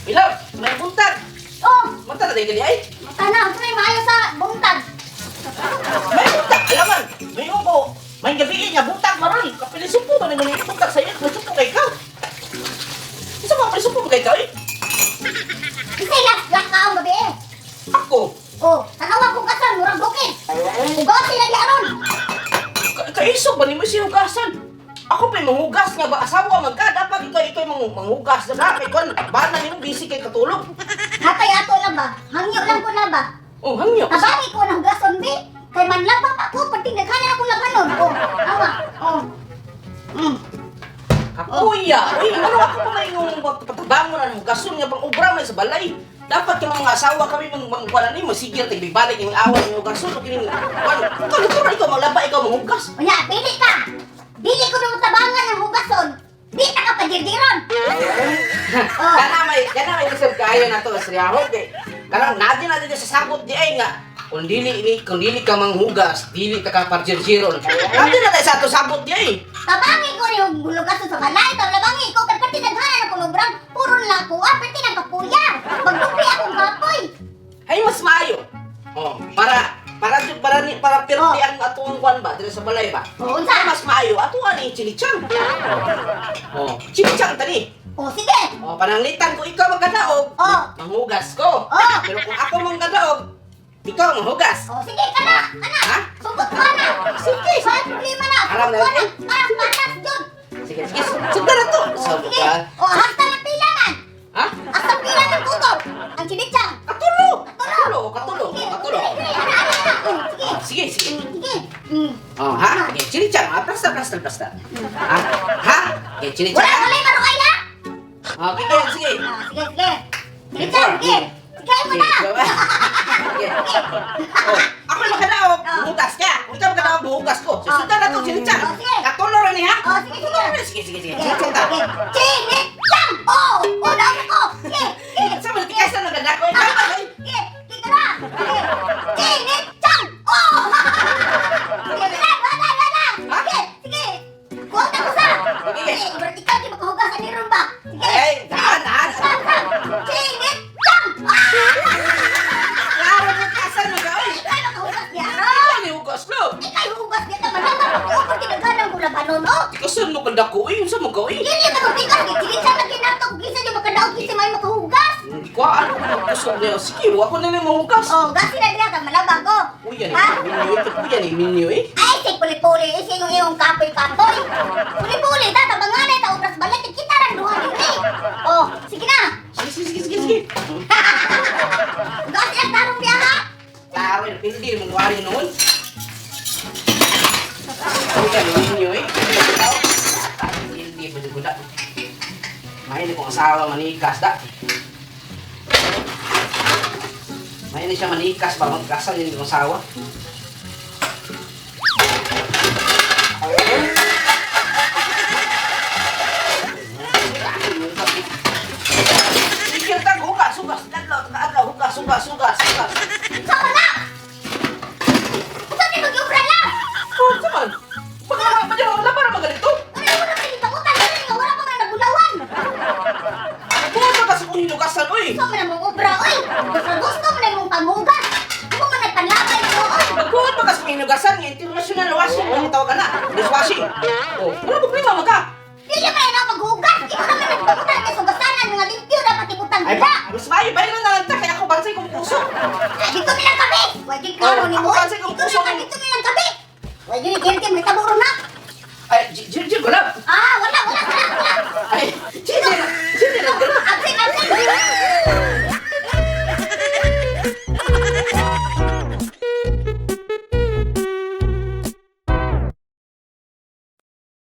Ilaw, may buntag. Oh, Mata na dahil ay. matanaw. Ito na yung maayo sa buntag. May buntag. Alaman, may ubo. May gabiin niya, buntag maroon. Kapilisupo ba nang ganyan buntag sa'yo? Kapilisupo kay ikaw. Isa mga kapilisupo kay ikaw eh. Kasi lak ka ang gabi eh. Ako. Oh, tanawa kong kasal, murang bukid. Ugaw sila di aron. Kaisog ba ni mo siya hugasan? Ako pa'y manghugas nga ba? Asawa man ka, dapat ikaw manghugas na dapat. Ikaw, bahala niyo busy kay katulog. Hatay ato lang ba? Hangyo lang ko na ba? Oh, hangyo. Abali ko ng gason di. Kay manlabang ako, pati nagkaya ako lang hanon. Oh, awa. Oh. Kakuya, uy, ano ako pa yung patabangon na ng gason nga pang ubra may sa balay. Dapat yung mga asawa kami mangkuha ni masigir tayo bibalik yung awan yung gason. Ikaw, ikaw maglaba, ikaw manghugas. Unya, pili ka. Dili ko nung tabangan ng hugason. Di ta ka padirdiron. Oh. Kana may isang kaya na to, Sriyaho. Karang natin sa sabot di ay nga. Kung dili ka manghugas, dili ka parjirjiron. Natin na tayo sa ato sabot di ay. Tabangi ko yung hulugason sa balay. Tabangi ko, kaya pati naghanan ako ng brand. Puro lang ako, pati nagkapuya. Magdupi akong kapoy. Ay mas maayo. Oh, para perti ang atong kwan ba dito sa balay ba? Oo, Unsa unsa? mas maayo ato ani chinichang. Oh, chinichang tani. Oh, sige. Oh, pananglitan ko ikaw magkadaog. Oh. Manghugas ko. Oh. Pero kung ako mangkadaog, ikaw manghugas. Oh, sige ka na. Anak. Ha? Sugot ka na. Sige. May problema na. Aram na Sugot yun. ka na. Parang patas dun. Sige. Sugda na to. Oh, Sabi sige. ka. Oh, hasta ng pilangan. Ha? Hasta pilang ng tutok. Ang chinichang. Katulo. Katulo. Katulo. Sige, Sige. Sige. Sige. Oh, ha? Okay, chinichang. Plasta. Ha? Ha? Okay, chinichang. Wala marunay na. Okay, sige. Ah, sige. Chinichang, sige. Sige mo na. Okay. Oh, ako makadaog, buhugas ka. Kung ikaw makadaog, buhugas ko. Susundan na to, chinichang. Oh, sige. Katulo rin ha? Oh, sige. Sige. Chinichang. Oh, naman ko. Sige. Sa mga tikas na naganda ko, ikaw ba? Sige. Sige na. Chinichang. Oh. Sige na. Wala. Sige. Kuwag ako sa. Sige. Berarti ikaw di makahugasan ni Rumba. Sige. Ay, daan. Chinichang. Klaro mo kasan mo ka, oy. Ikaw nakahugas niya. Ikaw ni hugas lo. Ikaw hugas niya naman. Ako pati naghanang gula ba no? Kasan mo kanda ko, unsa mo ka, oy? Dili ka magtigas. Chinichang na kinatok. Gisa niyo makadaog. Gisa may makahugas. Hindi ko ano gusto niya. Sige, ako na lang mahugas. Oh, gasi na diya ka malabag ko. Uy, yan Ha? eh. Minyo ito po yan eh. Minyo eh. Ay, si puli-puli. Isi yung iyong kapoy-kapoy. Puli-puli. Tabanganay. Taubras balik. Kita rin duha dili. Oh, sige na. Sige. Gasi na tarong diya ha. Klaro yun. Hindi mo wari noon. Uy, yan eh. Minyo eh. Hindi ba di budak? Mahin kong asawa manikas da. Mahin siya manikas ba magkasal yun kong asawa. Sikil ka, hugas. Hugas. Sama na. Usa di mag-ubra lang. Oh, saman. Pag wala para magalito. Ano mo na pinitakutan. Ano nga wala pa nga nagulawan. Kung ba kasi kung hinugasan, oy. Gusto mo na mong ubra, oy. Gusto mo na mong panghugas. Gusto mo na panlabay mo, oy. Kung ba kasi kung hinugasan, international washing, ang tawag ka na. Dishwashing. Oh, wala problema mo ka. Dili pa na maghugas. Ikaw naman nagpakutan ka sa basanan. Mga limpyo dapat ikutan Ay, gila. mas maayo ba yun ang kaya ako bansay kong puso. Ay, dito nilang kami. Wag yung klaro ni mo. Ako kasi kung Dito puso nilang dito nilang kami. Wag yung girti, may taburo na.